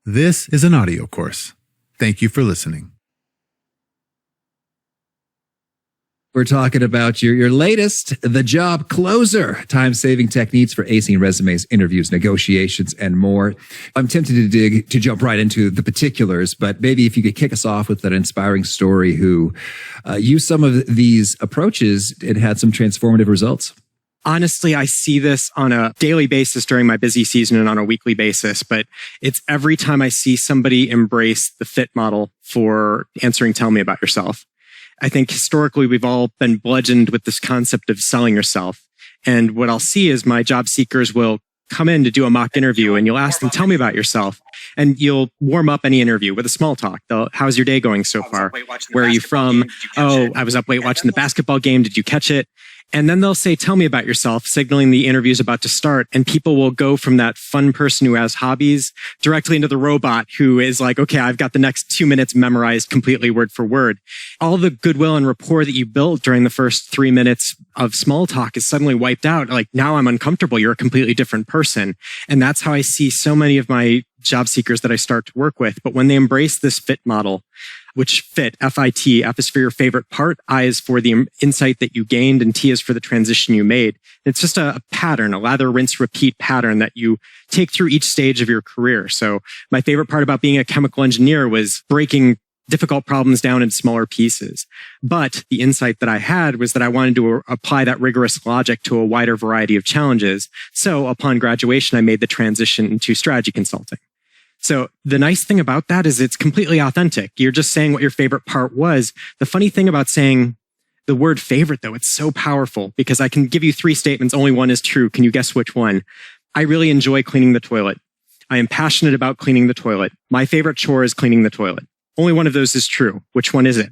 This is an audio course. Thank you for listening. We're talking about your latest, The Job Closer, time-saving techniques for acing resumes, interviews, negotiations, and more. I'm tempted to jump right into the particulars, but maybe if you could kick us off with an inspiring story who used some of these approaches and had some transformative results. Honestly, I see this on a daily basis during my busy season and on a weekly basis, but it's every time I see somebody embrace the FIT model for answering, tell me about yourself. I think historically we've all been bludgeoned with this concept of selling yourself. And what I'll see is my job seekers will come in to do a mock interview and you'll ask them, tell me about yourself. And you'll warm up any interview with a small talk. How's your day going so far? Where are you from? Oh, I was up late watching the basketball game. Did you catch it? And then they'll say, tell me about yourself, signaling the interview's about to start. And people will go from that fun person who has hobbies directly into the robot who is like, okay, I've got the next 2 minutes memorized completely word for word. All the goodwill and rapport that you built during the first 3 minutes of small talk is suddenly wiped out. Like, now I'm uncomfortable. You're a completely different person. And that's how I see so many of my job seekers that I start to work with. But when they embrace this FIT model, which FIT, F-I-T, F is for your favorite part, I is for the insight that you gained, and T is for the transition you made. It's just a pattern, a lather, rinse, repeat pattern that you take through each stage of your career. So my favorite part about being a chemical engineer was breaking difficult problems down into smaller pieces. But the insight that I had was that I wanted to apply that rigorous logic to a wider variety of challenges. So upon graduation, I made the transition into strategy consulting. So the nice thing about that is it's completely authentic. You're just saying what your favorite part was. The funny thing about saying the word favorite, though, it's so powerful because I can give you 3 statements. Only one is true. Can you guess which one? I really enjoy cleaning the toilet. I am passionate about cleaning the toilet. My favorite chore is cleaning the toilet. Only one of those is true. Which one is it?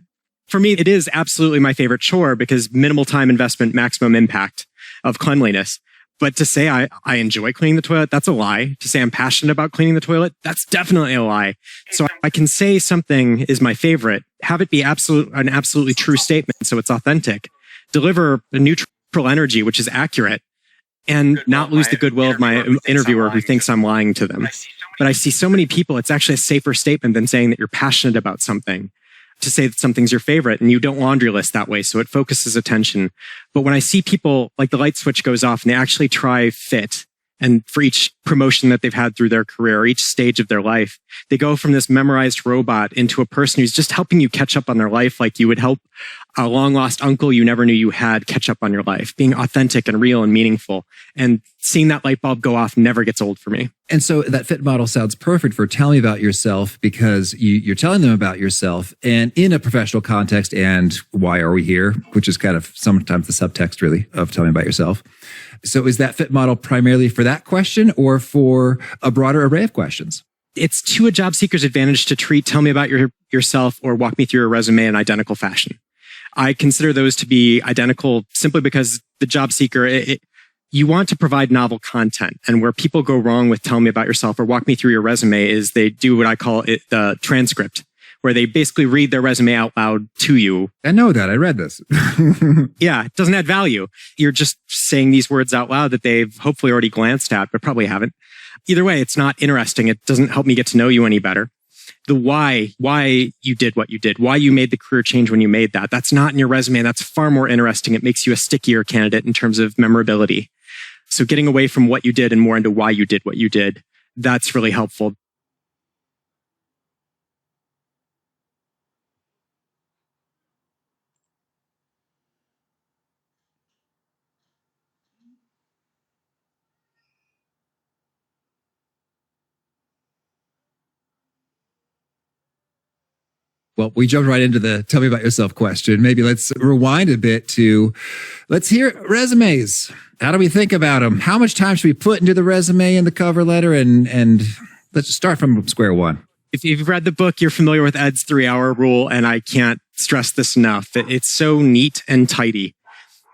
For me, it is absolutely my favorite chore because minimal time investment, maximum impact of cleanliness. But to say I enjoy cleaning the toilet, that's a lie. To say I'm passionate about cleaning the toilet, that's definitely a lie. So I can say something is my favorite, have it be an absolutely true statement so it's authentic, deliver a neutral energy, which is accurate, and not lose the goodwill of my interviewer who thinks I'm lying to them. But I see so many people, it's actually a safer statement than saying that you're passionate about something. To say that something's your favorite and you don't laundry list that way. So it focuses attention. But when I see people, like the light switch goes off and they actually try FIT, and for each promotion that they've had through their career, or each stage of their life, they go from this memorized robot into a person who's just helping you catch up on their life like you would help a long lost uncle you never knew you had catch up on your life, being authentic and real and meaningful. And seeing that light bulb go off never gets old for me. And so that FIT model sounds perfect for tell me about yourself because you're telling them about yourself and in a professional context and why are we here, which is kind of sometimes the subtext really of tell me about yourself. So is that FIT model primarily for that question or for a broader array of questions? It's to a job seeker's advantage to treat tell me about yourself or walk me through your resume in identical fashion. I consider those to be identical simply because the job seeker, you want to provide novel content. And where people go wrong with tell me about yourself or walk me through your resume is they do what I call it the transcript, where they basically read their resume out loud to you. I know that. I read this. Yeah, it doesn't add value. You're just saying these words out loud that they've hopefully already glanced at, but probably haven't. Either way, it's not interesting. It doesn't help me get to know you any better. The why you did what you did, why you made the career change when you made that. That's not in your resume. That's far more interesting. It makes you a stickier candidate in terms of memorability. So getting away from what you did and more into why you did what you did, that's really helpful. Well, we jumped right into the tell me about yourself question. Maybe let's rewind a bit to let's hear resumes. How do we think about them? How much time should we put into the resume and the cover letter? And let's just start from square one. If you've read the book, you're familiar with Ed's 3-hour rule, and I can't stress this enough. It's so neat and tidy.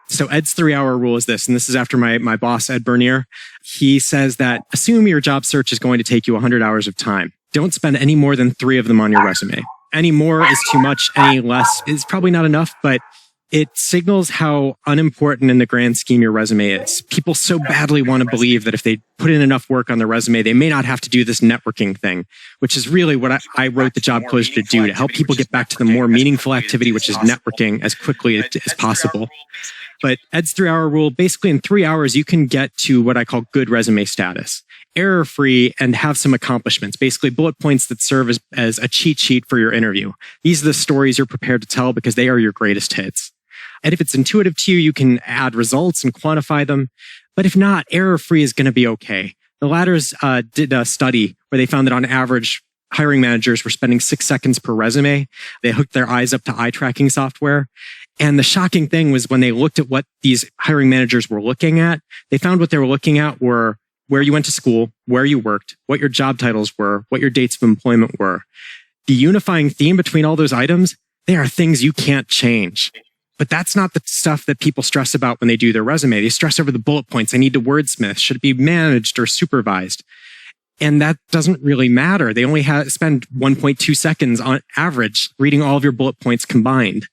So Ed's 3-hour rule is this, and this is after my boss, Ed Bernier. He says that assume your job search is going to take you 100 hours of time. Don't spend any more than 3 of them on your resume. Any more is too much. Any less is probably not enough, but It signals how unimportant in the grand scheme your resume is. People so badly want to believe that if they put in enough work on their resume, they may not have to do this networking thing, which is really what I wrote the Job Closer to do, to help people get back to the more meaningful activity, which is networking, as quickly as possible. But Ed's 3-hour rule, basically in 3 hours, you can get to what I call good resume status, error-free, and have some accomplishments, basically bullet points that serve as a cheat sheet for your interview. These are the stories you're prepared to tell because they are your greatest hits. And if it's intuitive to you, you can add results and quantify them. But if not, error-free is going to be okay. The Ladders did a study where they found that on average, hiring managers were spending 6 seconds per resume. They hooked their eyes up to eye tracking software. And the shocking thing was when they looked at what these hiring managers were looking at, they found what they were looking at were where you went to school, where you worked, what your job titles were, what your dates of employment were. The unifying theme between all those items, they are things you can't change. But that's not the stuff that people stress about when they do their resume. They stress over the bullet points. They need to wordsmith. Should it be managed or supervised? And that doesn't really matter. They only spend 1.2 seconds on average reading all of your bullet points combined.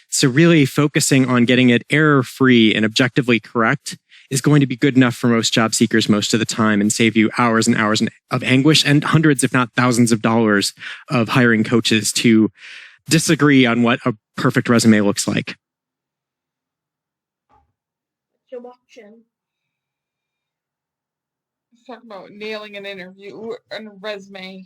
So really focusing on getting it error-free and objectively correct is going to be good enough for most job seekers most of the time and save you hours and hours of anguish and hundreds, if not thousands of dollars of hiring coaches to disagree on what a perfect resume looks like. You're watching. Let's talk about nailing an interview and a resume.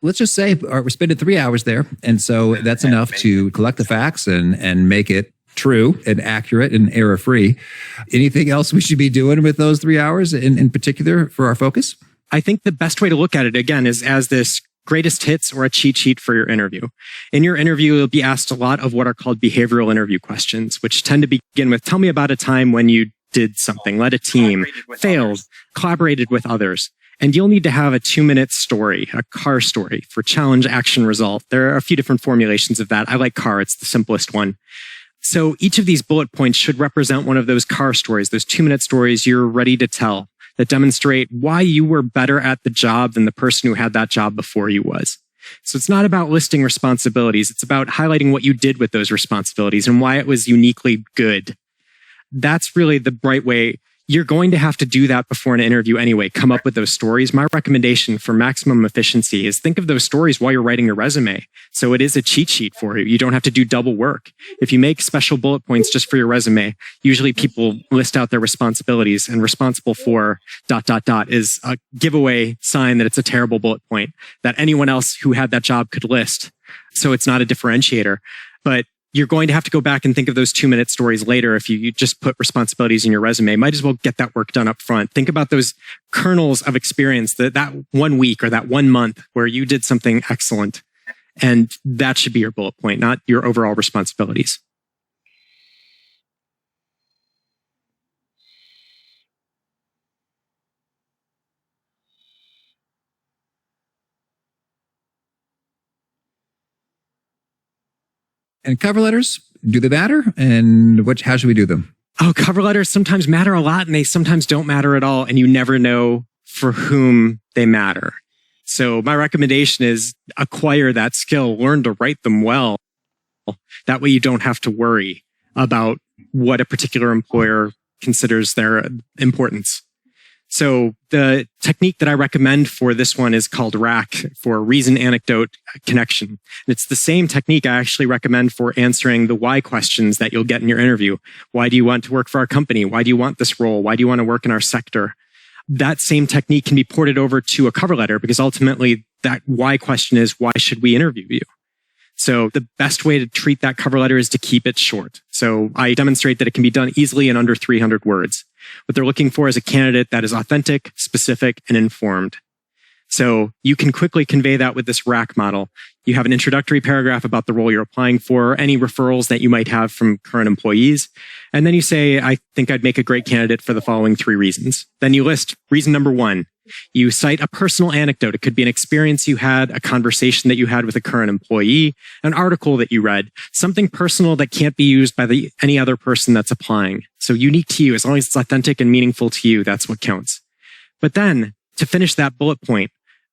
Let's just say we're spending 3 hours there. And so that's enough to collect the facts and make it true and accurate and error-free. Anything else we should be doing with those 3 hours in particular for our focus? I think the best way to look at it, again, is as this greatest hits or a cheat sheet for your interview. In your interview, you'll be asked a lot of what are called behavioral interview questions, which tend to begin with, tell me about a time when you did something, led a team, failed, collaborated with others. And you'll need to have a 2-minute story, a CAR story for challenge, action, result. There are a few different formulations of that. I like CAR. It's the simplest one. So each of these bullet points should represent one of those CAR stories, those 2-minute stories you're ready to tell that demonstrate why you were better at the job than the person who had that job before you was. So it's not about listing responsibilities. It's about highlighting what you did with those responsibilities and why it was uniquely good. That's really the right way. You're going to have to do that before an interview anyway. Come up with those stories. My recommendation for maximum efficiency is think of those stories while you're writing your resume. So it is a cheat sheet for you. You don't have to do double work. If you make special bullet points just for your resume, usually people list out their responsibilities, and responsible for ... is a giveaway sign that it's a terrible bullet point that anyone else who had that job could list. So it's not a differentiator. But you're going to have to go back and think of those 2-minute stories later. If you just put responsibilities in your resume, might as well get that work done up front. Think about those kernels of experience, that 1 week or that 1 month where you did something excellent. And that should be your bullet point, not your overall responsibilities. And cover letters, do they matter? And how should we do them? Oh, cover letters sometimes matter a lot and they sometimes don't matter at all. And you never know for whom they matter. So my recommendation is acquire that skill, learn to write them well. That way you don't have to worry about what a particular employer considers their importance. So the technique that I recommend for this one is called RAC, for reason, anecdote, connection. And it's the same technique I actually recommend for answering the why questions that you'll get in your interview. Why do you want to work for our company? Why do you want this role? Why do you want to work in our sector? That same technique can be ported over to a cover letter because ultimately that why question is, why should we interview you? So the best way to treat that cover letter is to keep it short. So I demonstrate that it can be done easily in under 300 words. What they're looking for is a candidate that is authentic, specific, and informed. So you can quickly convey that with this RAC model. You have an introductory paragraph about the role you're applying for, any referrals that you might have from current employees. And then you say, I think I'd make a great candidate for the following 3 reasons. Then you list reason number 1. You cite a personal anecdote. It could be an experience you had, a conversation that you had with a current employee, an article that you read, something personal that can't be used by any other person that's applying. So unique to you, as long as it's authentic and meaningful to you, that's what counts. But then to finish that bullet point,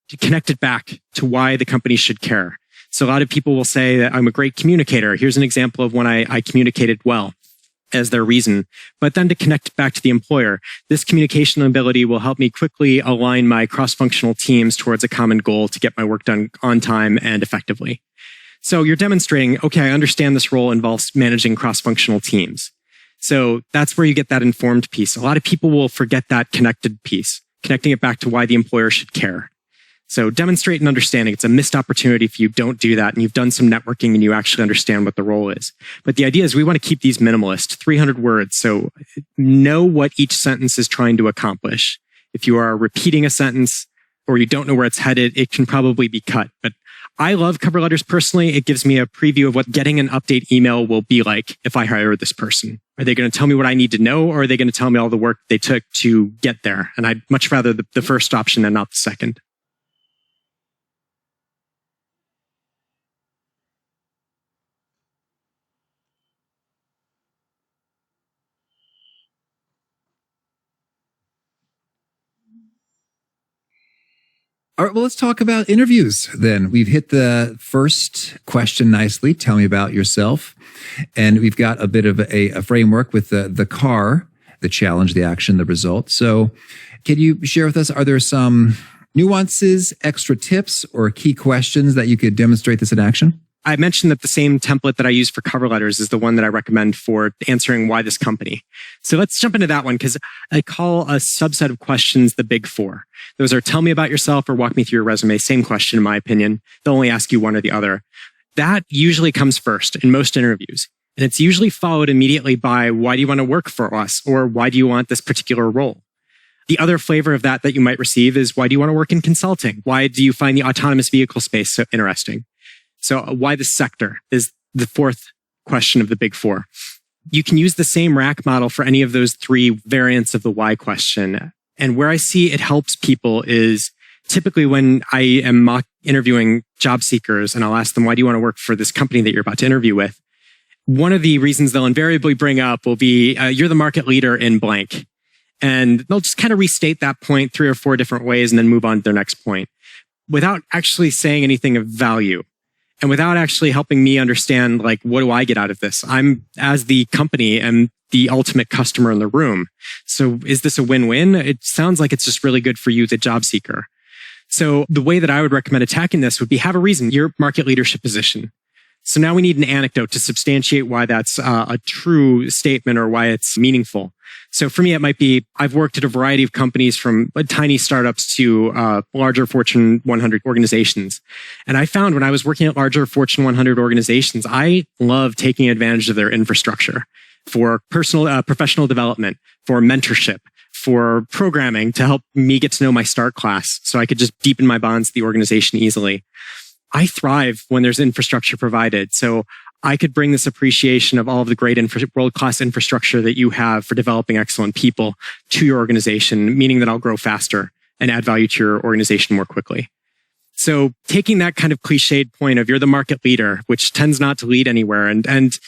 to connect it back to why the company should care. So a lot of people will say that I'm a great communicator. Here's an example of when I communicated well as their reason. But then to connect back to the employer, this communication ability will help me quickly align my cross-functional teams towards a common goal to get my work done on time and effectively. So you're demonstrating, okay, I understand this role involves managing cross-functional teams. So that's where you get that informed piece. A lot of people will forget that connected piece, connecting it back to why the employer should care. So demonstrate an understanding. It's a missed opportunity if you don't do that and you've done some networking and you actually understand what the role is. But the idea is we want to keep these minimalist, 300 words. So know what each sentence is trying to accomplish. If you are repeating a sentence or you don't know where it's headed, it can probably be cut. But I love cover letters personally. It gives me a preview of what getting an update email will be like if I hire this person. Are they going to tell me what I need to know, or are they going to tell me all the work they took to get there? And I'd much rather the first option than not the second. All right, well, let's talk about interviews then. We've hit the first question nicely. Tell me about yourself. And we've got a bit of a framework with the CAR, the challenge, the action, the result. So can you share with us, are there some nuances, extra tips, or key questions that you could demonstrate this in action? I mentioned that the same template that I use for cover letters is the one that I recommend for answering why this company. So let's jump into that one because I call a subset of questions the big four. Those are tell me about yourself or walk me through your resume. Same question, in my opinion. They'll only ask you one or the other. That usually comes first in most interviews. And it's usually followed immediately by why do you want to work for us or why do you want this particular role? The other flavor of that you might receive is why do you want to work in consulting? Why do you find the autonomous vehicle space so interesting? So why the sector is the fourth question of the big four. You can use the same rack model for any of those three variants of the why question. And where I see it helps people is typically when I am mock interviewing job seekers and I'll ask them, why do you want to work for this company that you're about to interview with? One of the reasons they'll invariably bring up will be, you're the market leader in blank. And they'll just kind of restate that point 3 or 4 different ways and then move on to their next point without actually saying anything of value. And without actually helping me understand, like, what do I get out of this? I'm, as the company, am the ultimate customer in the room. So is this a win-win? It sounds like it's just really good for you, the job seeker. So the way that I would recommend attacking this would be have a reason, your market leadership position. So now we need an anecdote to substantiate why that's a true statement or why it's meaningful. So for me, it might be, I've worked at a variety of companies from tiny startups to larger Fortune 100 organizations. And I found when I was working at larger Fortune 100 organizations, I love taking advantage of their infrastructure for personal, professional development, for mentorship, for programming to help me get to know my start class so I could just deepen my bonds to the organization easily. I thrive when there's infrastructure provided. So I could bring this appreciation of all of the great world-class infrastructure that you have for developing excellent people to your organization, meaning that I'll grow faster and add value to your organization more quickly. So taking that kind of cliched point of you're the market leader, which tends not to lead anywhere. And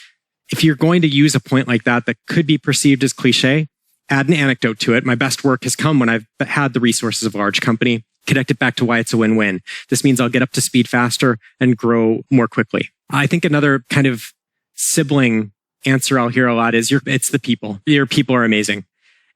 if you're going to use a point like that could be perceived as cliche, add an anecdote to it. My best work has come when I've had the resources of a large company. Connect it back to why it's a win-win. This means I'll get up to speed faster and grow more quickly. I think another kind of sibling answer I'll hear a lot is it's the people. Your people are amazing.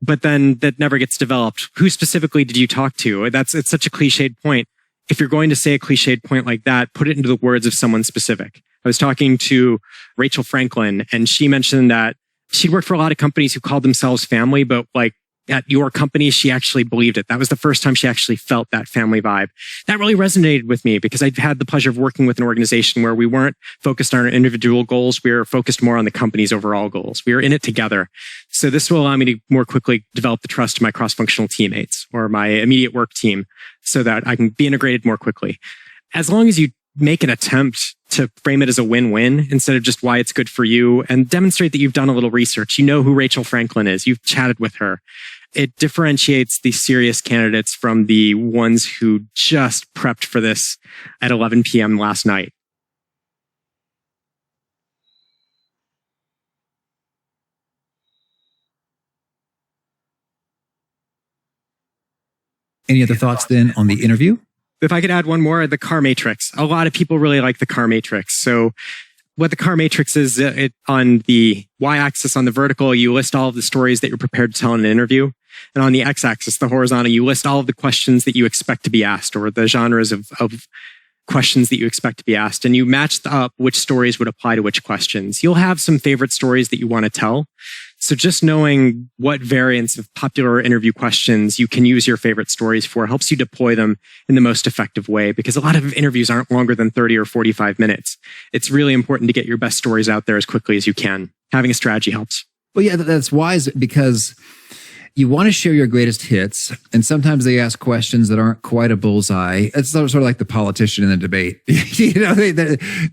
But then that never gets developed. Who specifically did you talk to? It's such a cliched point. If you're going to say a cliched point like that, put it into the words of someone specific. I was talking to Rachel Franklin and she mentioned that she'd worked for a lot of companies who called themselves family, but like at your company, she actually believed it. That was the first time she actually felt that family vibe. That really resonated with me because I'd had the pleasure of working with an organization where we weren't focused on our individual goals. We were focused more on the company's overall goals. We were in it together. So this will allow me to more quickly develop the trust of my cross-functional teammates or my immediate work team so that I can be integrated more quickly. As long as you make an attempt to frame it as a win-win instead of just why it's good for you and demonstrate that you've done a little research. You know who Rachel Franklin is. You've chatted with her. It differentiates the serious candidates from the ones who just prepped for this at 11 p.m. last night. Any other thoughts then on the interview? If I could add one more, the CAR matrix. A lot of people really like the CAR matrix. So what the CAR matrix is, on the y-axis, on the vertical, you list all of the stories that you're prepared to tell in an interview. And on the x-axis, the horizontal, you list all of the questions that you expect to be asked, or the genres of questions that you expect to be asked. And you match up which stories would apply to which questions. You'll have some favorite stories that you want to tell. So just knowing what variants of popular interview questions you can use your favorite stories for helps you deploy them in the most effective way, because a lot of interviews aren't longer than 30 or 45 minutes. It's really important to get your best stories out there as quickly as you can. Having a strategy helps. Well, yeah, that's wise, because you want to share your greatest hits, and sometimes they ask questions that aren't quite a bullseye. It's sort of like the politician in the debate.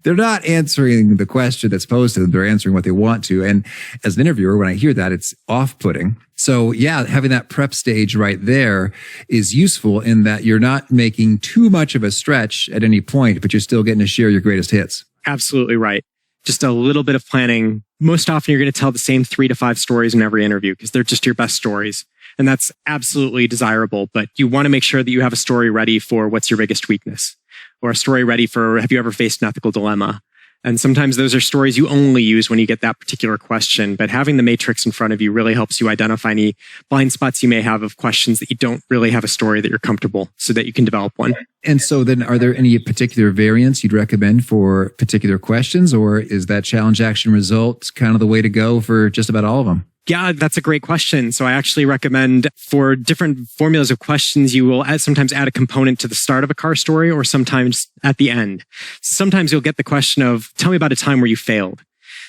They're not answering the question that's posed to them. They're answering what they want to. And as an interviewer, when I hear that, it's off-putting. So yeah, having that prep stage right there is useful in that you're not making too much of a stretch at any point, but you're still getting to share your greatest hits. Absolutely right. Just a little bit of planning. Most often you're going to tell the same 3 to 5 stories in every interview because they're just your best stories. And that's absolutely desirable. But you want to make sure that you have a story ready for what's your biggest weakness, or a story ready for, have you ever faced an ethical dilemma? And sometimes those are stories you only use when you get that particular question. But having the matrix in front of you really helps you identify any blind spots you may have of questions that you don't really have a story that you're comfortable, so that you can develop one. And so then, are there any particular variants you'd recommend for particular questions, or is that challenge action result kind of the way to go for just about all of them? Yeah, that's a great question. So I actually recommend, for different formulas of questions, you will sometimes add a component to the start of a CAR story, or sometimes at the end. Sometimes you'll get the question of, tell me about a time where you failed.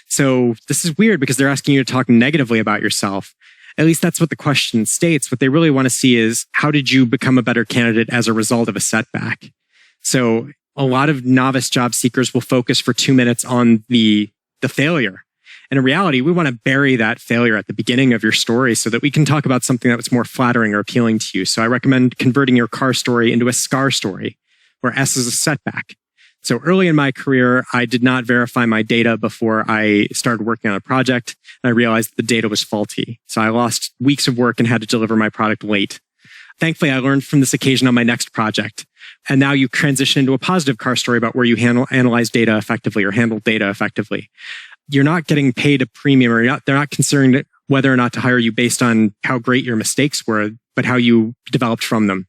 So this is weird because they're asking you to talk negatively about yourself. At least that's what the question states. What they really want to see is, how did you become a better candidate as a result of a setback? So a lot of novice job seekers will focus for 2 minutes on the failure. And in reality, we want to bury that failure at the beginning of your story so that we can talk about something that was more flattering or appealing to you. So I recommend converting your CAR story into a SCAR story, where S is a setback. So early in my career, I did not verify my data before I started working on a project, and I realized that the data was faulty. So I lost weeks of work and had to deliver my product late. Thankfully, I learned from this occasion on my next project. And now you transition into a positive CAR story about where you analyze data effectively or handle data effectively. You're not getting paid a premium, or they're not considering whether or not to hire you based on how great your mistakes were, but how you developed from them.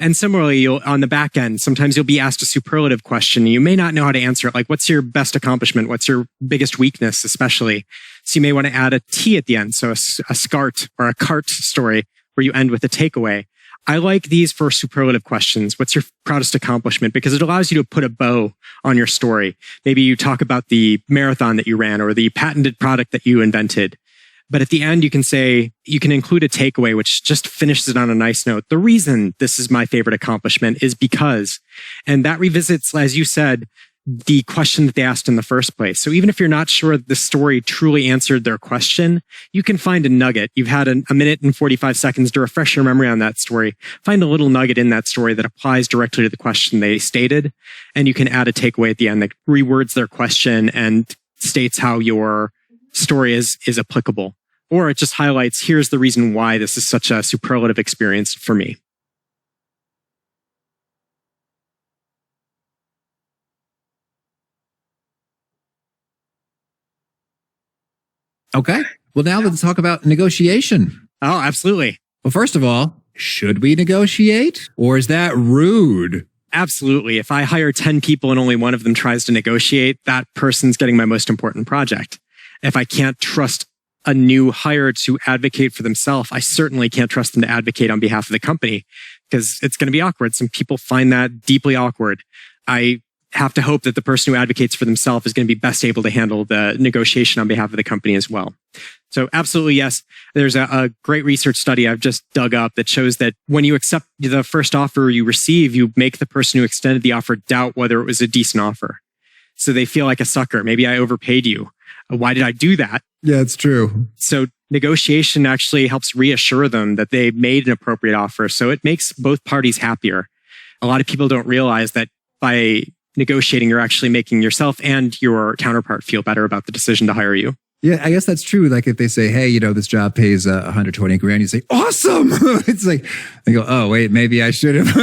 And similarly, on the back end, sometimes you'll be asked a superlative question. You may not know how to answer it. Like, what's your best accomplishment? What's your biggest weakness, especially? So you may want to add a T at the end. So a SCART or a CART story where you end with a takeaway. I like these for superlative questions. What's your proudest accomplishment? Because it allows you to put a bow on your story. Maybe you talk about the marathon that you ran or the patented product that you invented. But at the end, you can include a takeaway, which just finishes it on a nice note. The reason this is my favorite accomplishment is because, and that revisits, as you said, the question that they asked in the first place. So even if you're not sure the story truly answered their question, you can find a nugget. You've had a minute and 45 seconds to refresh your memory on that story. Find a little nugget in that story that applies directly to the question they stated. And you can add a takeaway at the end that rewords their question and states how your story is applicable. Or it just highlights, here's the reason why this is such a superlative experience for me. Okay. Well, now let's talk about negotiation. Oh, absolutely. Well, first of all, should we negotiate, or is that rude? Absolutely. If I hire 10 people and only one of them tries to negotiate, that person's getting my most important project. If I can't trust a new hire to advocate for themselves, I certainly can't trust them to advocate on behalf of the company, because it's going to be awkward. Some people find that deeply awkward. I have to hope that the person who advocates for themselves is going to be best able to handle the negotiation on behalf of the company as well. So absolutely, yes. There's a great research study I've just dug up that shows that when you accept the first offer you receive, you make the person who extended the offer doubt whether it was a decent offer. So they feel like a sucker. Maybe I overpaid you. Why did I do that? Yeah, it's true. So negotiation actually helps reassure them that they made an appropriate offer. So it makes both parties happier. A lot of people don't realize that by negotiating, you're actually making yourself and your counterpart feel better about the decision to hire you. Yeah, I guess that's true. Like if they say, hey, this job pays 120 grand, you say, awesome. It's like, I go, oh, wait, maybe I should have.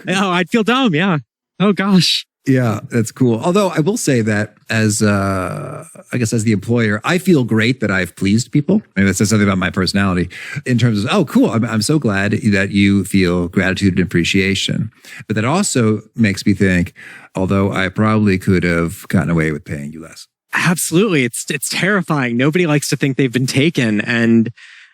Oh, I'd feel dumb. Yeah. Oh, gosh. Yeah, that's cool. Although I will say that as the employer, I feel great that I've pleased people. Maybe that says something about my personality in terms of, oh, cool. I'm so glad that you feel gratitude and appreciation. But that also makes me think, although I probably could have gotten away with paying you less. Absolutely. It's terrifying. Nobody likes to think they've been taken. And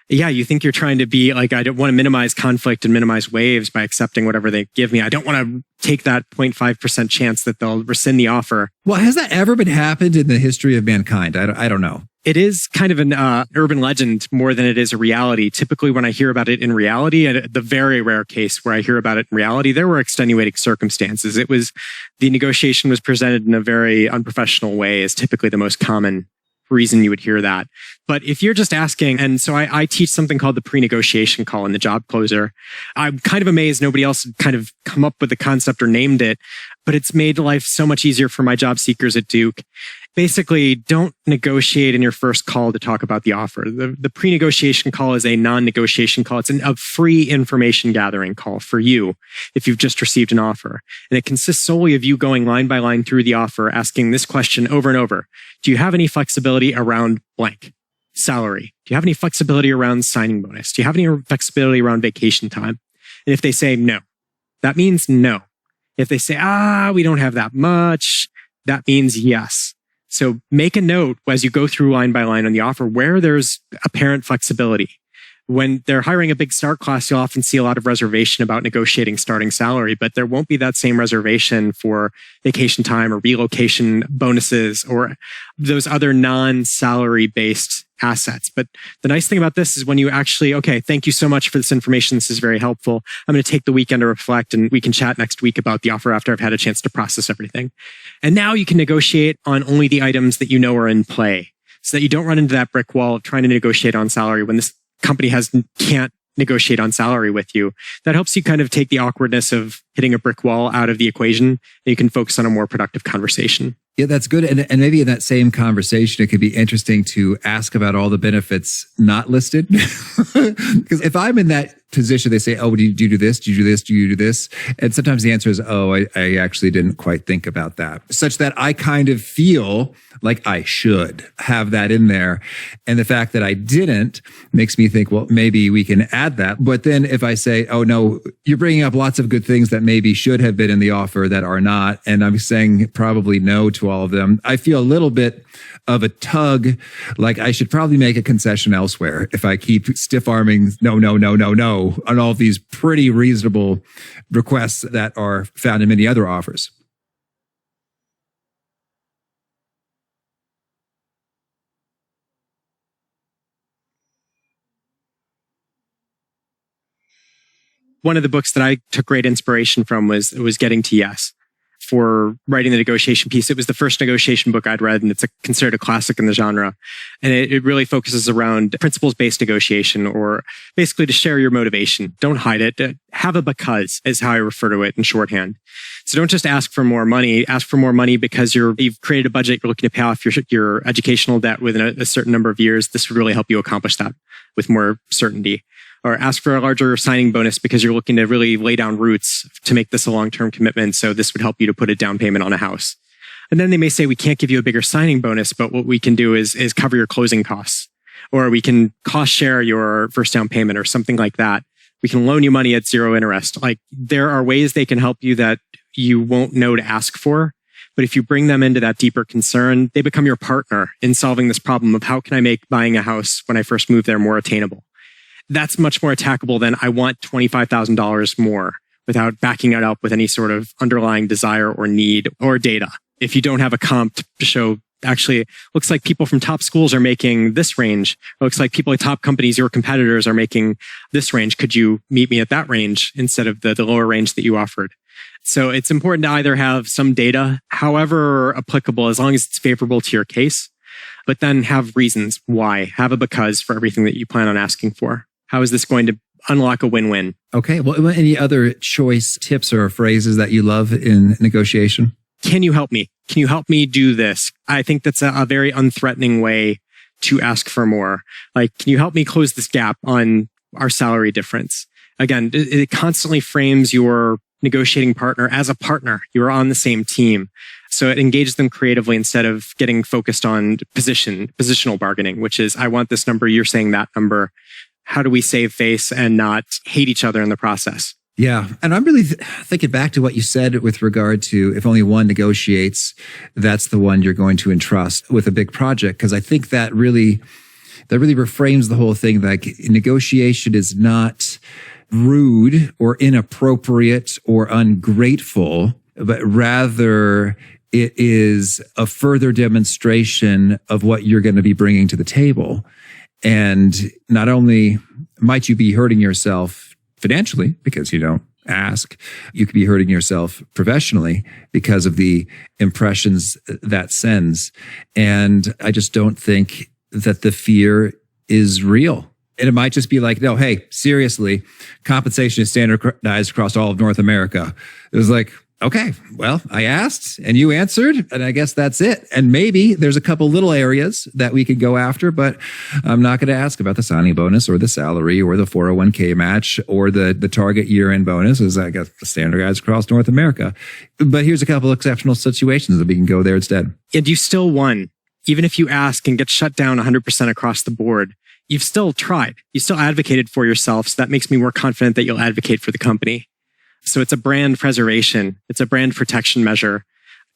yeah, you think you're trying to be like, I don't want to minimize conflict and minimize waves by accepting whatever they give me. I don't want to take that 0.5% chance that they'll rescind the offer. Well, has that ever been happened in the history of mankind? I don't know. It is kind of an urban legend more than it is a reality. Typically, when I hear about it in reality, and the very rare case where I hear about it in reality, there were extenuating circumstances. The negotiation was presented in a very unprofessional way is typically the most common reason you would hear that. But if you're just asking, and so I teach something called the pre-negotiation call in the job closer. I'm kind of amazed nobody else had kind of come up with the concept or named it, but it's made life so much easier for my job seekers at Duke. Basically, don't negotiate in your first call to talk about the offer. The pre-negotiation call is a non-negotiation call. It's a free information gathering call for you if you've just received an offer. And it consists solely of you going line by line through the offer, asking this question over and over. Do you have any flexibility around blank? Salary? Do you have any flexibility around signing bonus? Do you have any flexibility around vacation time? And if they say no, that means no. If they say, we don't have that much, that means yes. So make a note as you go through line by line on the offer where there's apparent flexibility. When they're hiring a big start class, you'll often see a lot of reservation about negotiating starting salary, but there won't be that same reservation for vacation time or relocation bonuses or those other non-salary based assets. But the nice thing about this is when you actually, okay, thank you so much for this information. This is very helpful. I'm going to take the weekend to reflect and we can chat next week about the offer after I've had a chance to process everything. And now you can negotiate on only the items that you know are in play so that you don't run into that brick wall of trying to negotiate on salary when this company can't negotiate on salary with you. That helps you kind of take the awkwardness of hitting a brick wall out of the equation and you can focus on a more productive conversation. Yeah, that's good. And maybe in that same conversation, it could be interesting to ask about all the benefits not listed. Because if I'm in that position, they say, oh, do you do this? Do you do this? Do you do this? And sometimes the answer is, oh, I actually didn't quite think about that. Such that I kind of feel like I should have that in there. And the fact that I didn't makes me think, well, maybe we can add that. But then if I say, oh, no, you're bringing up lots of good things that maybe should have been in the offer that are not. And I'm saying probably no to all of them. I feel a little bit of a tug, like I should probably make a concession elsewhere if I keep stiff arming no on all of these pretty reasonable requests that are found in many other offers. One of the books that I took great inspiration from was Getting to Yes. For writing the negotiation piece. It was the first negotiation book I'd read, and it's considered a classic in the genre. And it really focuses around principles-based negotiation, or basically to share your motivation. Don't hide it. Have a because is how I refer to it in shorthand. So don't just ask for more money. Ask for more money because you've created a budget. You're looking to pay off your educational debt within a certain number of years. This would really help you accomplish that with more certainty. Or ask for a larger signing bonus because you're looking to really lay down roots to make this a long-term commitment. So this would help you to put a down payment on a house. And then they may say, we can't give you a bigger signing bonus, but what we can do is cover your closing costs. Or we can cost share your first down payment or something like that. We can loan you money at zero interest. Like there are ways they can help you that you won't know to ask for. But if you bring them into that deeper concern, they become your partner in solving this problem of how can I make buying a house when I first moved there more attainable? That's much more attackable than I want $25,000 more without backing it up with any sort of underlying desire or need or data. If you don't have a comp to show, actually, looks like people from top schools are making this range. It looks like people at top companies, your competitors, are making this range. Could you meet me at that range instead of the lower range that you offered? So it's important to either have some data, however applicable, as long as it's favorable to your case, but then have reasons why. Have a because for everything that you plan on asking for. How is this going to unlock a win-win? Okay. Well, any other choice tips or phrases that you love in negotiation? Can you help me? Can you help me do this? I think that's a very unthreatening way to ask for more. Like, can you help me close this gap on our salary difference? Again, it constantly frames your negotiating partner as a partner. You're on the same team. So it engages them creatively instead of getting focused on positional bargaining, which is, I want this number, you're saying that number. How do we save face and not hate each other in the process? Yeah. And I'm really thinking back to what you said with regard to if only one negotiates, that's the one you're going to entrust with a big project. Because I think that really reframes the whole thing. Like, negotiation is not rude or inappropriate or ungrateful, but rather it is a further demonstration of what you're going to be bringing to the table. And not only might you be hurting yourself financially because you don't ask, you could be hurting yourself professionally because of the impressions that sends. And I just don't think that the fear is real. And it might just be like, no, hey, seriously, compensation is standardized across all of North America. It was like, okay, well, I asked and you answered, and I guess that's it. And maybe there's a couple little areas that we could go after, but I'm not going to ask about the signing bonus or the salary or the 401k match or the target year-end bonus, as I guess standardized across North America. But here's a couple of exceptional situations that we can go there instead. And you still won. Even if you ask and get shut down 100% across the board, you've still tried. You still advocated for yourself. So that makes me more confident that you'll advocate for the company. So it's a brand preservation. It's a brand protection measure.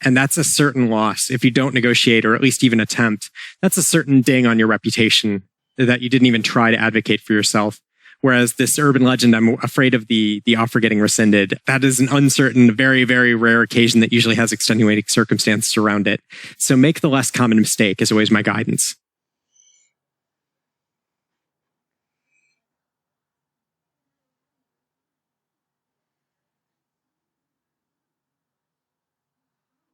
And that's a certain loss. If you don't negotiate or at least even attempt, that's a certain ding on your reputation that you didn't even try to advocate for yourself. Whereas this urban legend, I'm afraid of the offer getting rescinded. That is an uncertain, very, very rare occasion that usually has extenuating circumstances around it. So make the less common mistake is always my guidance.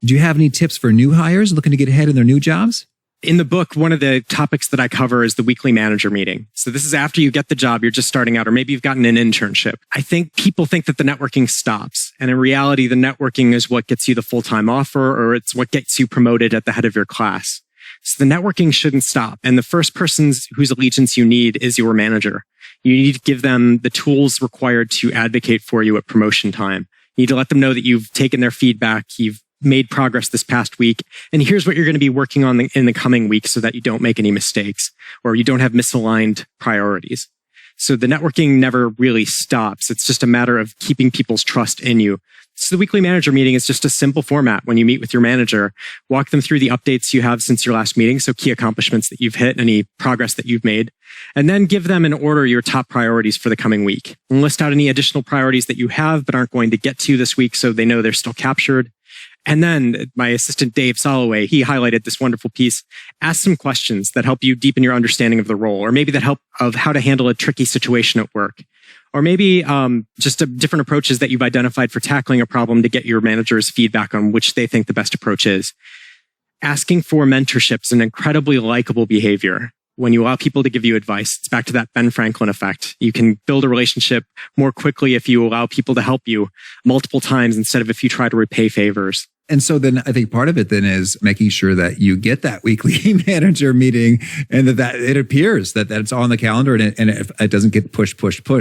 Do you have any tips for new hires looking to get ahead in their new jobs? In the book, one of the topics that I cover is the weekly manager meeting. So this is after you get the job, you're just starting out, or maybe you've gotten an internship. I think people think that the networking stops. And in reality, the networking is what gets you the full-time offer, or it's what gets you promoted at the head of your class. So the networking shouldn't stop. And the first person whose allegiance you need is your manager. You need to give them the tools required to advocate for you at promotion time. You need to let them know that you've taken their feedback, you've made progress this past week, and here's what you're going to be working on in the coming week so that you don't make any mistakes or you don't have misaligned priorities. So the networking never really stops. It's just a matter of keeping people's trust in you. So the weekly manager meeting is just a simple format. When you meet with your manager, walk them through the updates you have since your last meeting. So key accomplishments that you've hit, any progress that you've made, and then give them in order your top priorities for the coming week. And list out any additional priorities that you have but aren't going to get to this week so they know they're still captured. And then my assistant, Dave Soloway, he highlighted this wonderful piece. Ask some questions that help you deepen your understanding of the role, or maybe that help of how to handle a tricky situation at work. Or maybe just different approaches that you've identified for tackling a problem to get your manager's feedback on which they think the best approach is. Asking for mentorship is an incredibly likable behavior. When you allow people to give you advice, it's back to that Ben Franklin effect. You can build a relationship more quickly if you allow people to help you multiple times instead of if you try to repay favors. And so then I think part of it then is making sure that you get that weekly manager meeting and that it appears that it's on the calendar and it doesn't get push.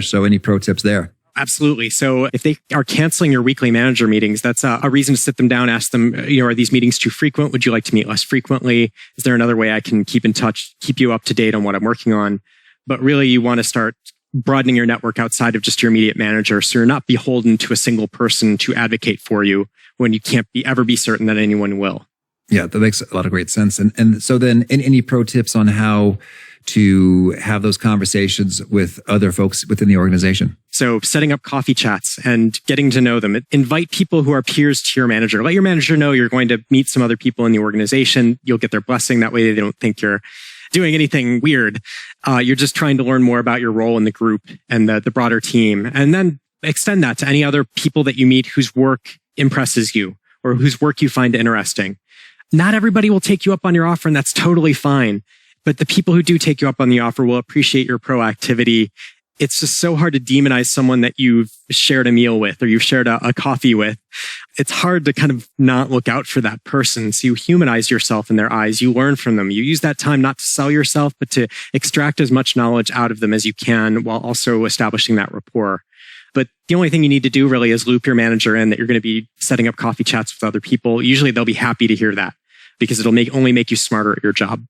So any pro tips there? Absolutely. So if they are canceling your weekly manager meetings, that's a reason to sit them down, ask them, are these meetings too frequent? Would you like to meet less frequently? Is there another way I can keep in touch, keep you up to date on what I'm working on? But really you want to start broadening your network outside of just your immediate manager. So you're not beholden to a single person to advocate for you when you can't ever be certain that anyone will. Yeah, that makes a lot of great sense. And so then any pro tips on how to have those conversations with other folks within the organization? So setting up coffee chats and getting to know them. Invite people who are peers to your manager. Let your manager know you're going to meet some other people in the organization. You'll get their blessing. That way they don't think you're doing anything weird. You're just trying to learn more about your role in the group and the broader team. And then extend that to any other people that you meet whose work impresses you or whose work you find interesting. Not everybody will take you up on your offer, and that's totally fine. But the people who do take you up on the offer will appreciate your proactivity it's just so hard to demonize someone that you've shared a meal with or you've shared a coffee with. It's hard to kind of not look out for that person. So you humanize yourself in their eyes. You learn from them. You use that time not to sell yourself, but to extract as much knowledge out of them as you can while also establishing that rapport. But the only thing you need to do really is loop your manager in that you're going to be setting up coffee chats with other people. Usually they'll be happy to hear that because it'll only make you smarter at your job.